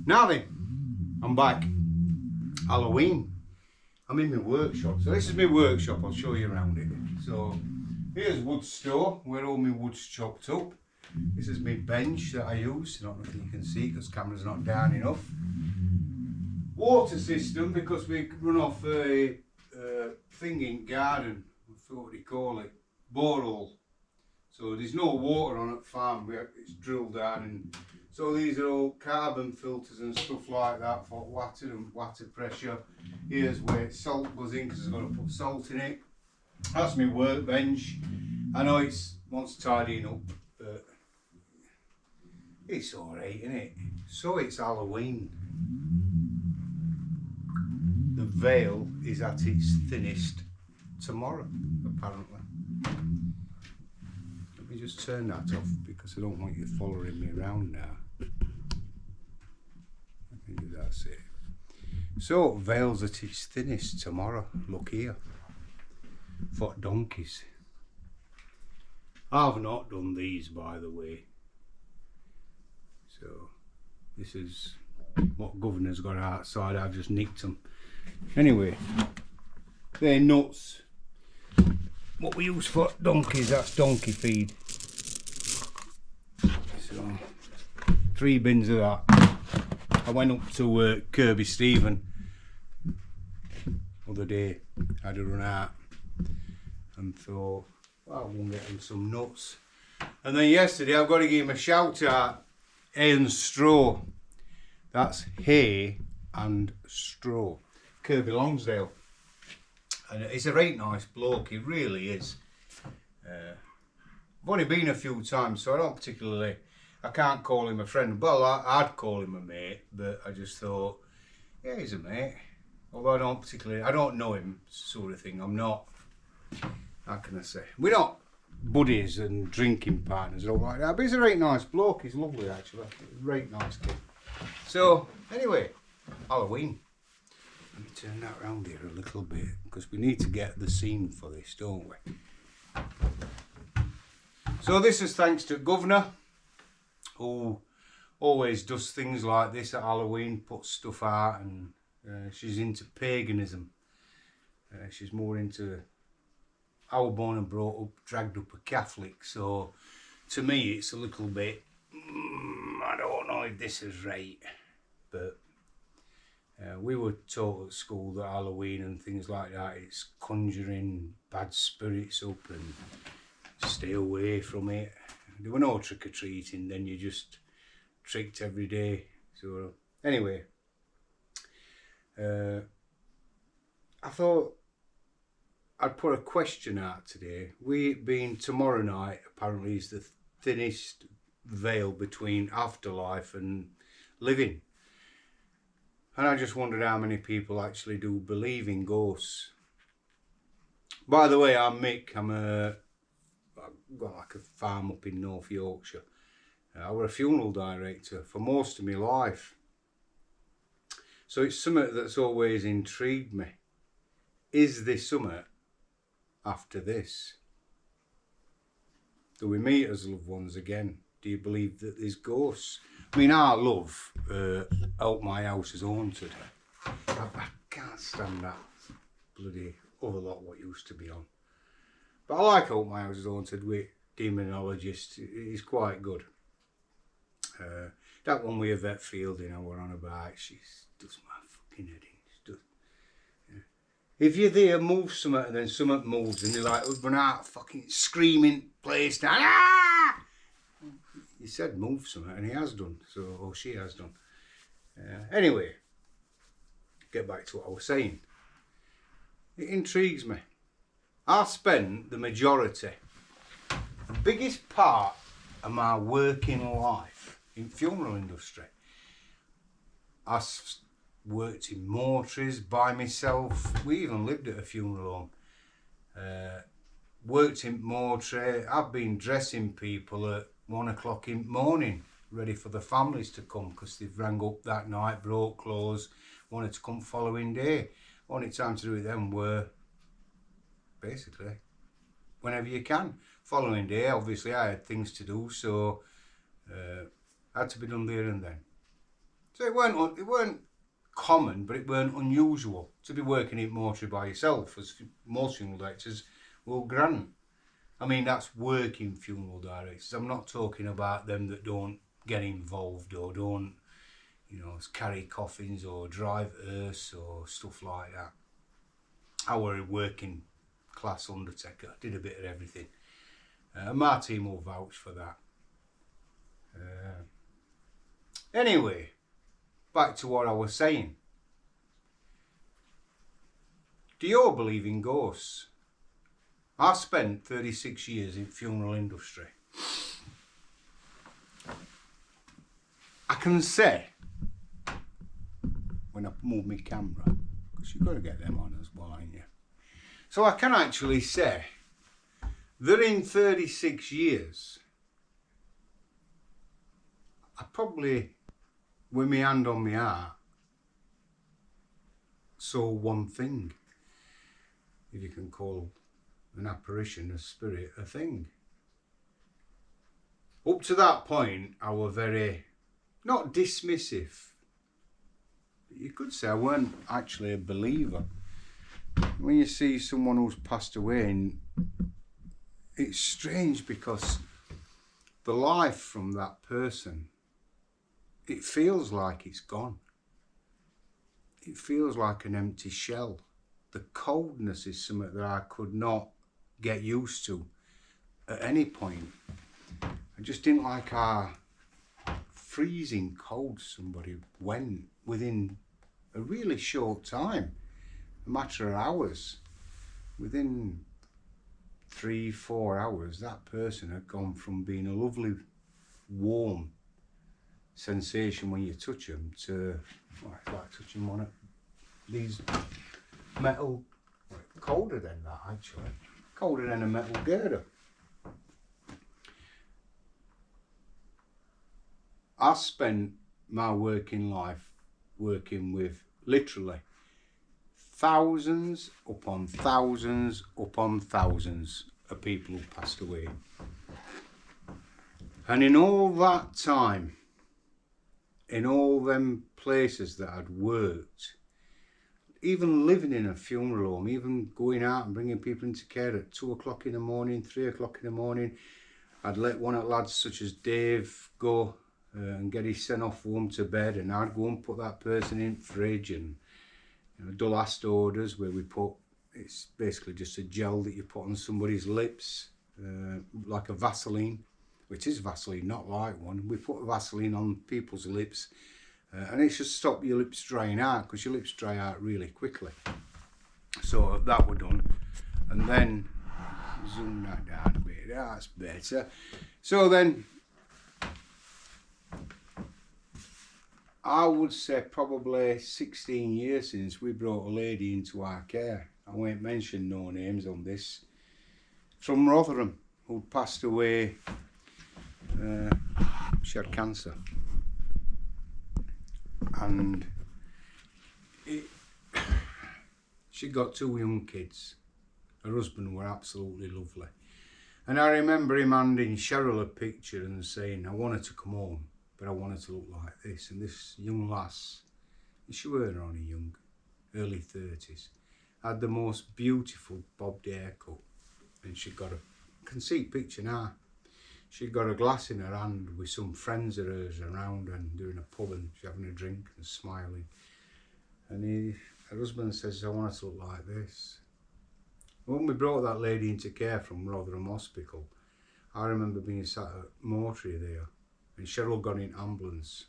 Now then, I'm back. Halloween. I'm in my workshop. So this is my workshop, I'll show you around it. So here's wood store where all my wood's chopped up. This is my bench that I use. I don't know if you can see because camera's not down enough. Water system, because we run off a thing in garden, I forgot what they call it, borehole. So there's no water on at farm, it's drilled down, and so these are all carbon filters and stuff like that for water and water pressure. Here's where salt goes in because I've got to put salt in it. That's my workbench. I know it wants tidying up, but it's alright, isn't it? So it's Halloween. The veil is at its thinnest tomorrow, apparently. Let me just turn that off because I don't want you following me around now. I think that's it. So, veil's at its thinnest tomorrow. Look here. For donkeys. I've not done these, by the way. So, this is what Governor's got outside. I've just nicked them. Anyway, they're nuts. What we use for donkeys, that's donkey feed. So, 3 bins of that. I went up to Kirby Stephen other day, had to run out, and thought, well, I'm going to get him some nuts. And then yesterday, I've got to give him a shout out, hay and straw. That's hay and straw. Kirby Longsdale. And he's a right nice bloke, he really is. I've only been a few times, so I don't particularly, I can't call him a friend. Well, I'd call him a mate, but I just thought, yeah, he's a mate. Although I don't know him, sort of thing. I'm not, how can I say, we're not buddies and drinking partners or all like that, but he's a right nice bloke, he's lovely actually, right nice kid. So, anyway, Halloween. Let me turn that round here a little bit because we need to get the scene for this, don't we? So this is thanks to Governor, who always does things like this at Halloween, puts stuff out, and she's into paganism. She's more into, I was born and brought up, dragged up a Catholic, so to me it's a little bit, I don't know if this is right, but we were taught at school that Halloween and things like that, it's conjuring bad spirits up and stay away from it. There were no trick-or-treating, then you just tricked every day. So anyway, I thought I'd put a question out today. We being tomorrow night apparently is the thinnest veil between afterlife and living. And I just wondered how many people actually do believe in ghosts. By the way, I'm Mick. I've got like a farm up in North Yorkshire. I was a funeral director for most of my life. So it's something that's always intrigued me. Is there something after this? Do we meet as loved ones again? Do you believe that there's ghosts? I mean, I love Help My House Is Haunted. I can't stand that bloody other lot what used to be on. But I like Help My House Is Haunted with Demonologist. It's quite good. That one with Yvette Fielding I were on about, she does my fucking head in. If you're there, move something, and then something moves, and they're like, run out, fucking screaming, place down. Ah! He said move something, and he has done, so, or she has done. Anyway, get back to what I was saying. It intrigues me. I spent the majority, the biggest part of my working life in funeral industry. I worked in mortuaries by myself. We even lived at a funeral home. Worked in mortuary. I've been dressing people at 1 o'clock in the morning, ready for the families to come because they've rang up that night, brought clothes, wanted to come following day. Only time to do with them were basically whenever you can. Following day, obviously I had things to do, so had to be done there and then. So it weren't common, but it weren't unusual to be working in mortuary by yourself, as most funeral directors will grant. I mean, that's working funeral directors. I'm not talking about them that don't get involved or don't, carry coffins or drive hearse or stuff like that. I were a working class undertaker, did a bit of everything. My team will vouch for that. Anyway, back to what I was saying. Do you all believe in ghosts? I spent 36 years in funeral industry. I can say, when I move my camera, because you've got to get them on as well, ain't you? So I can actually say that in 36 years, I probably, with my hand on my heart, saw one thing, if you can call an apparition, a spirit, a thing. Up to that point, I was very, not dismissive, but you could say I weren't actually a believer. When you see someone who's passed away, and it's strange because the life from that person, it feels like it's gone. It feels like an empty shell. The coldness is something that I could not get used to at any point. I just didn't like how freezing cold somebody went within a really short time, a matter of hours. Within 3-4 hours, that person had gone from being a lovely, warm sensation when you touch them to, well, it's like touching one of these metal, colder than that actually, colder than a metal girder. I spent my working life working with literally thousands upon thousands upon thousands of people who passed away. And in all that time, in all them places that I'd worked, even living in a funeral home, even going out and bringing people into care at 2 o'clock in the morning, 3 o'clock in the morning, I'd let one of the lads such as Dave go and get his sent off home to bed, and I'd go and put that person in fridge, and dull acid orders where we put, it's basically just a gel that you put on somebody's lips, like a Vaseline, which is Vaseline, not like one. We put Vaseline on people's lips, and it should stop your lips drying out, because your lips dry out really quickly. So that were done, and then zoom that down a bit, that's better. So then I would say probably 16 years since we brought a lady into our care. I won't mention no names on this, from Rotherham, who'd passed away. She had cancer, and she got 2 young kids. Her husband were absolutely lovely, and I remember him handing Cheryl a picture and saying, I want her to come home, but I want her to look like this. And this young lass, she weren't only young, early 30s, had the most beautiful bobbed haircut, and she got I can see a picture now. She'd got a glass in her hand with some friends of hers around and doing a pub, and she's having a drink and smiling. And her husband says, I want her to look like this. When we brought that lady into care from Rotherham Hospital, I remember being sat at mortuary there, and Cheryl got in ambulance.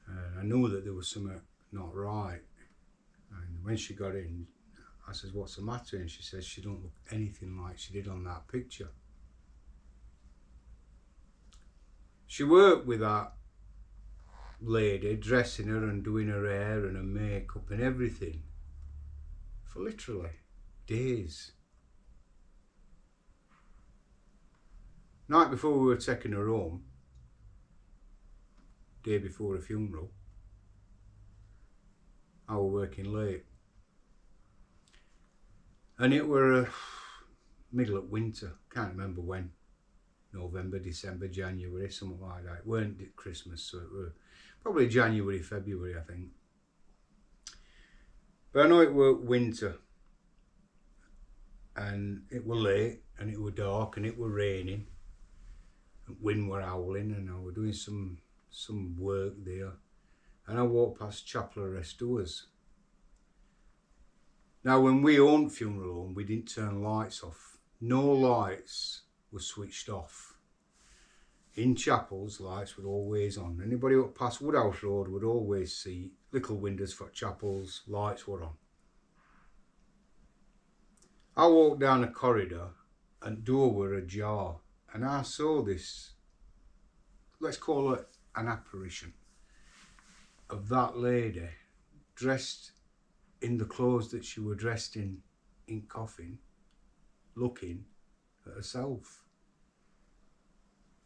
And I knew that there was something not right. And when she got in, I says, what's the matter? And she says, she don't look anything like she did on that picture. She worked with that lady, dressing her and doing her hair and her makeup and everything for literally days. Night before we were taking her home, day before a funeral, I was working late. And it were middle of winter, can't remember when, November, December, January, something like that. It weren't Christmas, so it were probably January, February, I think. But I know it were winter, and it were late, and it were dark, and it were raining, and wind were howling, and I were doing some work there, and I walked past Chapel of Restorers. Now, when we owned funeral home, we didn't turn lights off. No lights were switched off. In chapels, lights were always on. Anybody up past Woodhouse Road would always see little windows for chapels, lights were on. I walked down a corridor and door were ajar, and I saw this, let's call it an apparition, of that lady dressed in the clothes that she were dressed in coffin, looking at herself.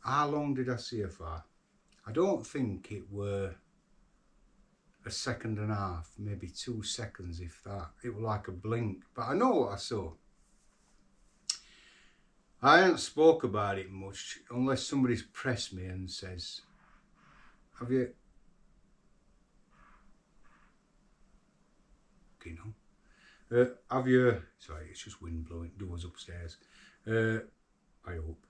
How long did I see her for? I don't think it were a second and a half, maybe 2 seconds if that. It was like a blink, but I know what I saw. I ain't spoke about it much unless somebody's pressed me and says, have you, have you, sorry, it's just wind blowing, doors upstairs, I hope.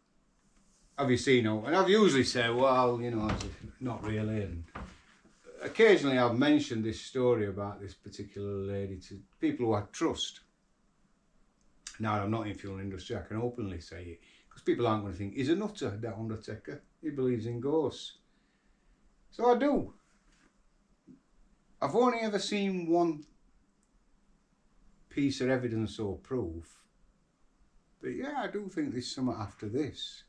Have you seen her? And I've usually said, well, you know, not really. And occasionally I've mentioned this story about this particular lady to people who I trust. Now, I'm not in the funeral industry, I can openly say it, because people aren't going to think, he's a nutter, that undertaker. He believes in ghosts. So I do. I've only ever seen one piece of evidence or proof. But yeah, I do think there's something after this.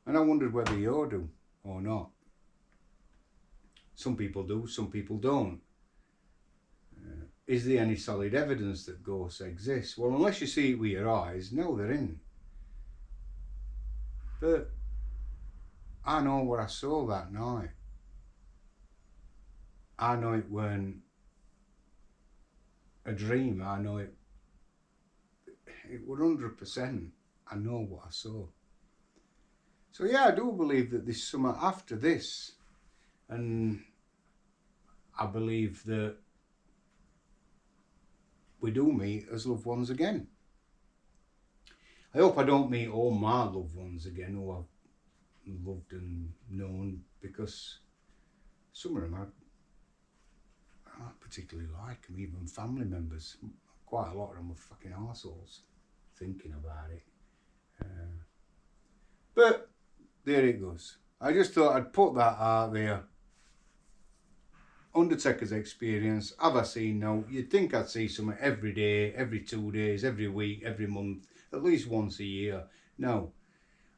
And I wondered whether you do or not. Some people do, some people don't. Is there any solid evidence that ghosts exist? Well, unless you see it with your eyes, no, there isn't. But I know what I saw that night. I know it weren't a dream. I know it was 100%. I know what I saw. So yeah, I do believe that there's something after this. And I believe that we do meet as loved ones again. I hope I don't meet all my loved ones again who I've loved and known, because some of them I don't particularly like them, even family members. Quite a lot of them are fucking arseholes, thinking about it. But there it goes. I just thought I'd put that out there. Undertaker's experience, have I seen? No. You'd think I'd see something every day, every 2 days, every week, every month, at least once a year. No.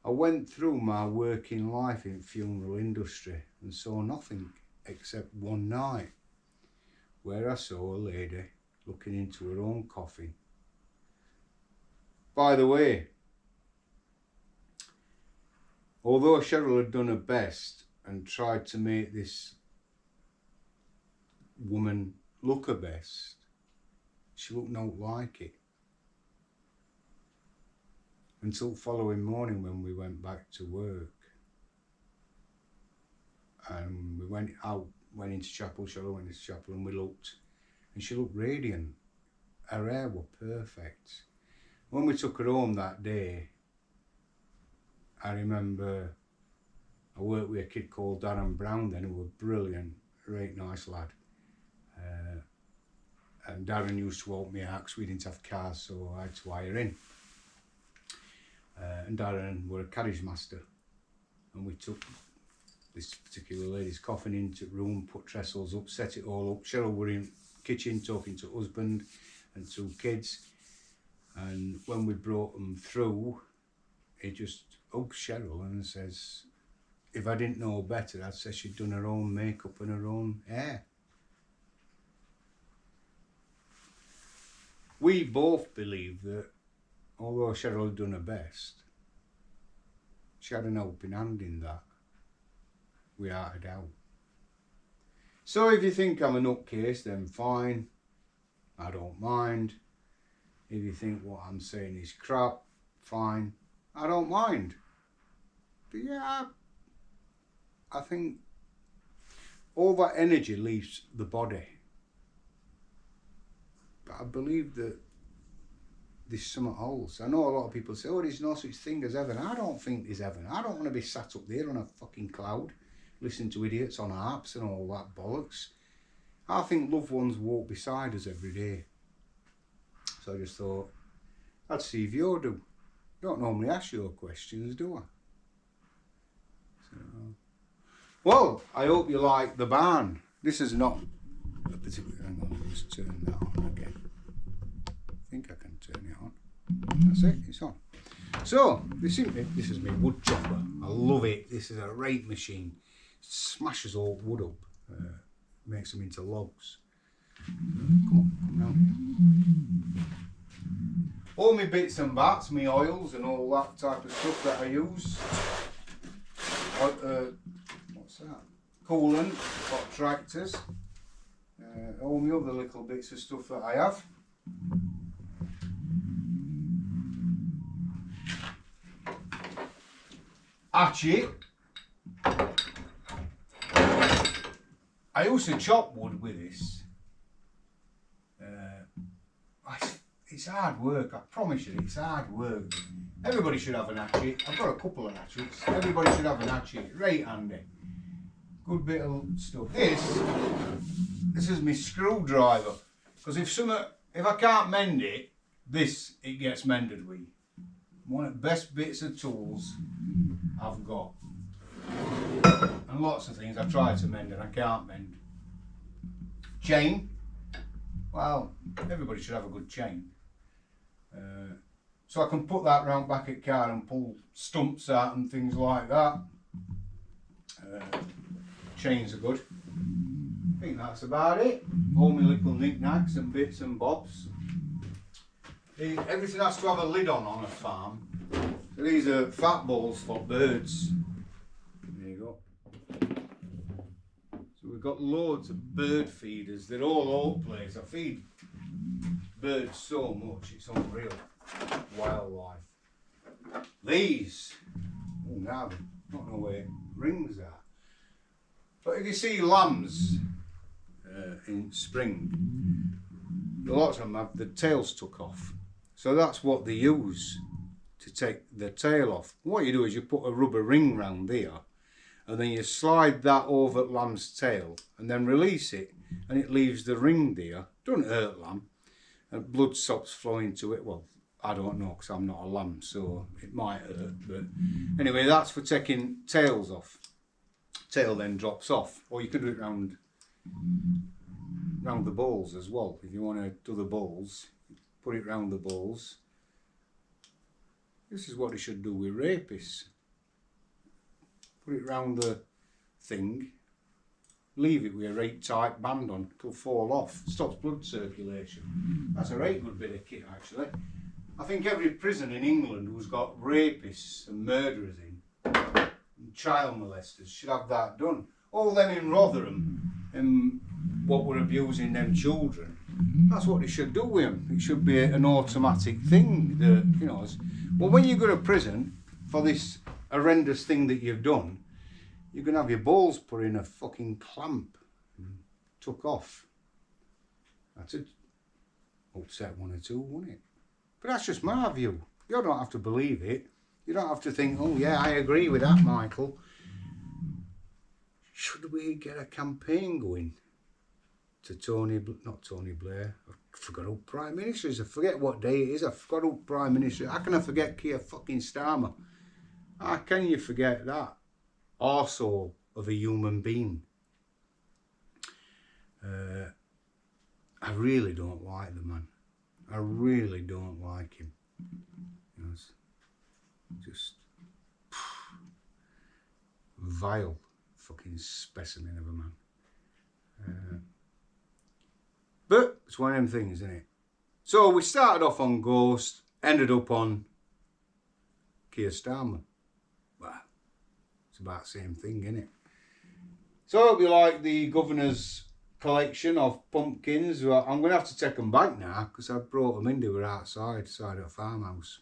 I went through my working life in funeral industry and saw nothing except one night where I saw a lady looking into her own coffin. By the way, although Cheryl had done her best and tried to make this woman look her best, she looked not like it. Until following morning when we went back to work. And we went into chapel, Cheryl went into chapel, and we looked, and she looked radiant. Her hair was perfect. When we took her home that day, I remember I worked with a kid called Darren Brown then, who was brilliant, great nice lad. And Darren used to help me out because we didn't have cars, so I had to wire in. And Darren were a carriage master, and we took this particular lady's coffin into the room, put trestles up, set it all up. Cheryl were in the kitchen talking to husband and 2 kids, and when we brought them through, he just hugged Cheryl and says, if I didn't know better, I'd say she'd done her own makeup and her own hair. We both believe that although Cheryl had done her best, she had an helping hand in that, without a doubt. So if you think I'm a nutcase, then fine, I don't mind. If you think what I'm saying is crap, fine. I don't mind. But yeah, I think all that energy leaves the body. But I believe that there's something else. I know a lot of people say, oh, there's no such thing as heaven. I don't think there's heaven. I don't want to be sat up there on a fucking cloud listening to idiots on harps and all that bollocks. I think loved ones walk beside us every day. So I just thought, I'd see if you do. Don't normally ask your questions, do I? So, well, I hope you like the barn. This is not a particular... Hang on, let's turn that on again. I think I can turn it on. That's it, it's on. So, this is my wood chopper. I love it. This is a rake machine. Smashes all wood up. Makes them into logs. Come on all my bits and bats, my oils and all that type of stuff that I use. What's that? Coolant, hot tractors. All my other little bits of stuff that I have. Hatchet. I used to chop wood with this. It's hard work, I promise you, it's hard work. Everybody should have an hatchet. I've got a couple of hatchets. Everybody should have an hatchet, right handy. Good bit of stuff. This is my screwdriver. Because if I can't mend it, it gets mended with. One of the best bits of tools I've got. And lots of things I've tried to mend and I can't mend. Chain. Well, everybody should have a good chain. So I can put that round back at car and pull stumps out and things like that. Chains are good. I think that's about it. All my little knickknacks and bits and bobs. Everything has to have a lid on a farm. So these are fat balls for birds. There you go. So we've got loads of bird feeders. They're all over the place. I feed birds so much, it's unreal. Wildlife. These, oh now, I don't know where rings are. But if you see lambs in spring, lots of them have the tails took off. So that's what they use to take the tail off. What you do is you put a rubber ring round there and then you slide that over the lamb's tail and then release it and it leaves the ring there. Doesn't hurt lamb. And blood stops flowing to it. Well, I don't know because I'm not a lamb, so it might hurt. But anyway, that's for taking tails off. Tail then drops off. Or you could do it round the balls as well. If you want to do the balls, put it round the balls. This is what you should do with rapists. Put it round the thing. Leave it with a right tight band on, it'll fall off, stops blood circulation. That's a right good bit of kit actually. I think every prison in England who's got rapists and murderers in, and child molesters should have that done. All them in Rotherham and what were abusing them children, that's what they should do with them. It should be an automatic thing that, you know, well when you go to prison for this horrendous thing that you've done, you can have your balls put in a fucking clamp and took off. That's it. Upset one or two, wouldn't it? But that's just my view. You don't have to believe it. You don't have to think, oh yeah, I agree with that, Michael. Should we get a campaign going to not Tony Blair, I forgot who Prime Minister is. I forget what day it is. I forgot who Prime Minister. How can I forget Keir fucking Starmer? How can you forget that? Arsehole of a human being. I really don't like the man. I really don't like him. You know, it's just vile fucking specimen of a man. But it's one of them things, isn't it? So we started off on Ghost, ended up on Keir Starmer. Well, it's about the same thing, isn't it? So I hope you like the governor's collection of pumpkins. Well, I'm going to have to take them back now because I brought them in. They were outside of a farmhouse.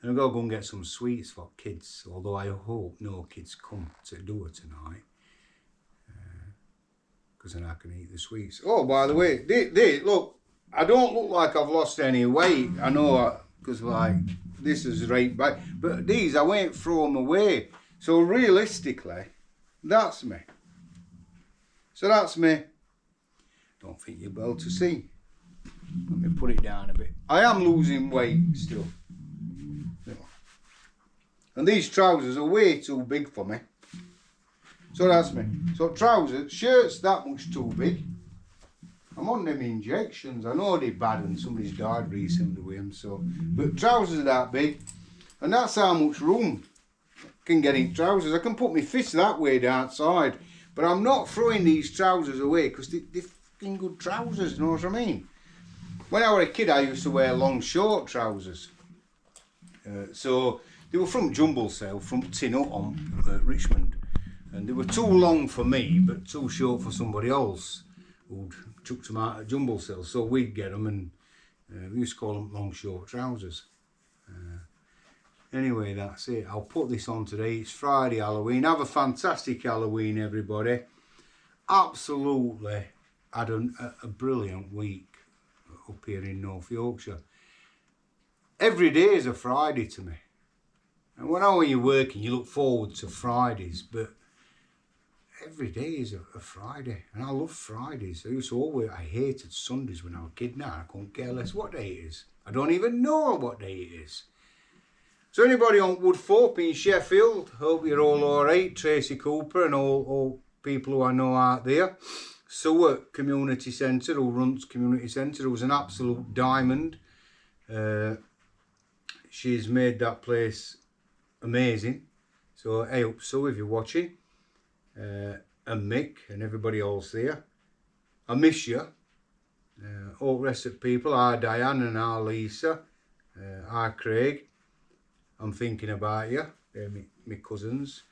And I've got to go and get some sweets for kids, although I hope no kids come to do it tonight. Because then I can eat the sweets. Oh, by the way, look, I don't look like I've lost any weight. I know, because like, this is right back. But these, I won't throw them away. So realistically, that's me. So that's me. Don't think you'll be able to see. Let me put it down a bit. I am losing weight still. And these trousers are way too big for me. So that's me. So trousers, shirts that much too big. I'm on them injections. I know they're bad and somebody's died recently with them. So, but trousers are that big. And that's how much room I can get in trousers. I can put my fist that way down side. But I'm not throwing these trousers away because they're fucking good trousers, you know what I mean? When I was a kid, I used to wear long, short trousers. So they were from Jumble Sale, from Tin Hut on Richmond. And they were too long for me, but too short for somebody else who'd chucked them out at Jumble Sale. So we'd get them, and we used to call them long, short trousers. Anyway, that's it. I'll put this on today. It's Friday, Halloween. Have a fantastic Halloween, everybody. Absolutely had a brilliant week up here in North Yorkshire. Every day is a Friday to me. And when you're working, you look forward to Fridays, but every day is a Friday, and I love Fridays. I hated Sundays when I was a kid. Now I couldn't care less what day it is. I don't even know what day it is. So anybody on Woodthorpe in Sheffield, hope you're all alright. Tracy Cooper and all people who I know out there. Suet Community Centre, who runs Community Centre, who's an absolute diamond. She's made that place amazing. So hey up Sue if you're watching. And Mick and everybody else there. I miss you. All the rest of people. Hi Diane and hi Lisa. Hi Craig. I'm thinking about you. My cousins.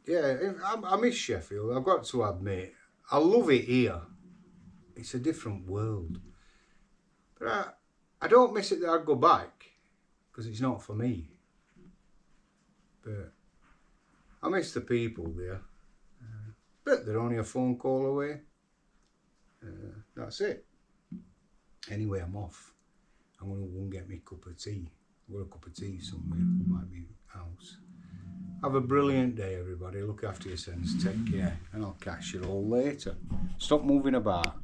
Yeah, I miss Sheffield. I've got to admit. I love it here. It's a different world. But I don't miss it that I'd go back. Because it's not for me. But I miss the people there. But they're only a phone call away. That's it. Anyway, I'm off. I'm going to go and get me a cup of tea. I've got a cup of tea somewhere. Might be house. Have a brilliant day, everybody. Look after yourselves. Take care. And I'll catch you all later. Stop moving about.